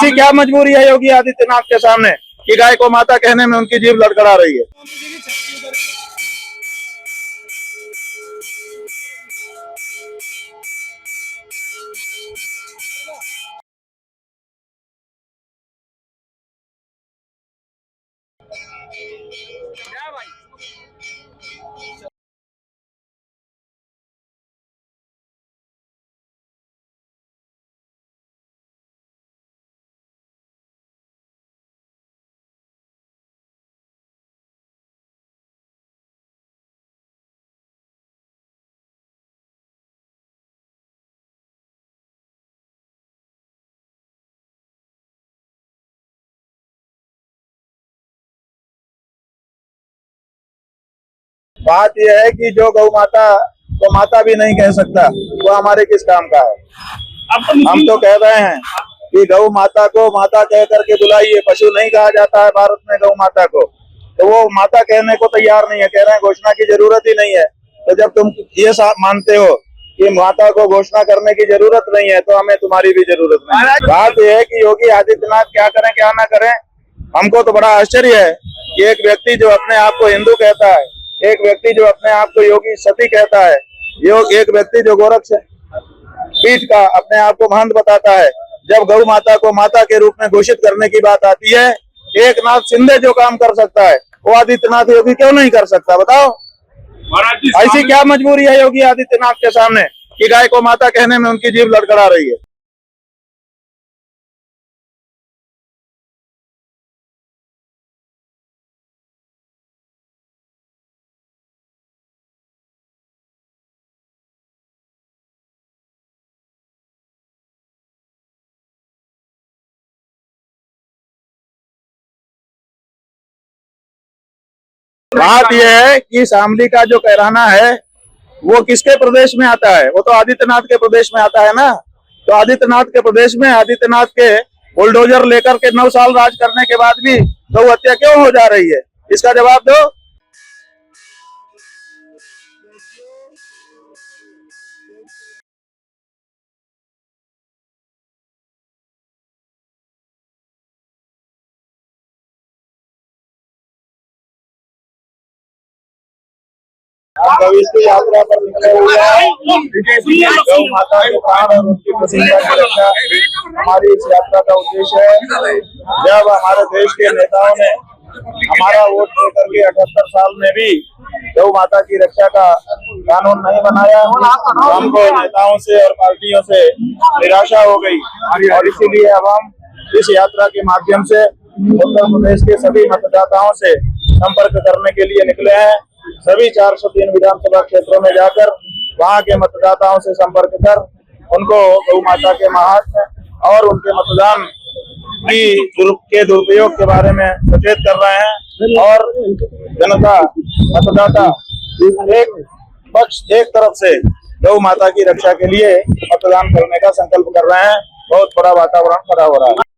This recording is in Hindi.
ऐसी क्या मजबूरी है योगी आदित्यनाथ के सामने कि गाय को माता कहने में उनकी जीभ लड़खड़ा रही है। बात यह है कि जो गौ माता को माता भी नहीं कह सकता वो हमारे किस काम का है। हम तो कह रहे हैं कि गौ माता को माता कह करके बुलाइए। पशु नहीं कहा जाता है भारत में गौ माता को, तो वो माता कहने को तैयार नहीं है। कह रहे हैं घोषणा की जरूरत ही नहीं है। तो जब तुम ये मानते हो कि माता को घोषणा करने की जरूरत नहीं है तो हमें तुम्हारी भी जरूरत नहीं है। बात यह है कि योगी आदित्यनाथ क्या करें क्या ना करें, हमको तो बड़ा आश्चर्य है कि एक व्यक्ति जो अपने आप को हिंदू कहता है, एक व्यक्ति जो अपने आप को योगी सती कहता है, एक व्यक्ति जो गोरक्ष पीठ का अपने आप को महंत बताता है, जब गौ माता को माता के रूप में घोषित करने की बात आती है, एक नाथ शिंदे जो काम कर सकता है वो आदित्यनाथ योगी क्यों नहीं कर सकता, बताओ। ऐसी क्या मजबूरी है योगी आदित्यनाथ के सामने कि गाय को माता कहने में उनकी जीभ लड़खड़ा रही है। बात यह है कि शामली का जो कहराना है वो किसके प्रदेश में आता है, वो तो आदित्यनाथ के प्रदेश में आता है ना। तो आदित्यनाथ के प्रदेश में आदित्यनाथ के बुलडोजर लेकर के 9 साल राज करने के बाद भी गौ हत्या क्यों हो जा रही है, इसका जवाब दो। हम भविष्य की यात्रा पर निकले हुए हैं। गौ माता के प्राण और उनकी प्रसन्नता की रक्षा हमारी इस यात्रा का उद्देश्य है। जब हमारे देश के नेताओं ने हमारा वोट देकर के 78 साल में भी गौ माता की रक्षा का कानून नहीं बनाया, तो हमको नेताओं से और पार्टियों से निराशा हो गई और इसीलिए अब हम इस यात्रा के माध्यम से उत्तर प्रदेश के सभी मतदाताओं से संपर्क करने के लिए निकले हैं। सभी 403 विधानसभा क्षेत्रों में जाकर वहां के मतदाताओं से संपर्क कर उनको गौ माता के महात्म्य और उनके मतदान के दुरुपयोग के बारे में सचेत कर रहे हैं। और जनता मतदाता एक तरफ से गौ माता की रक्षा के लिए मतदान करने का संकल्प कर रहे हैं। बहुत बड़ा वातावरण खड़ा हो रहा है।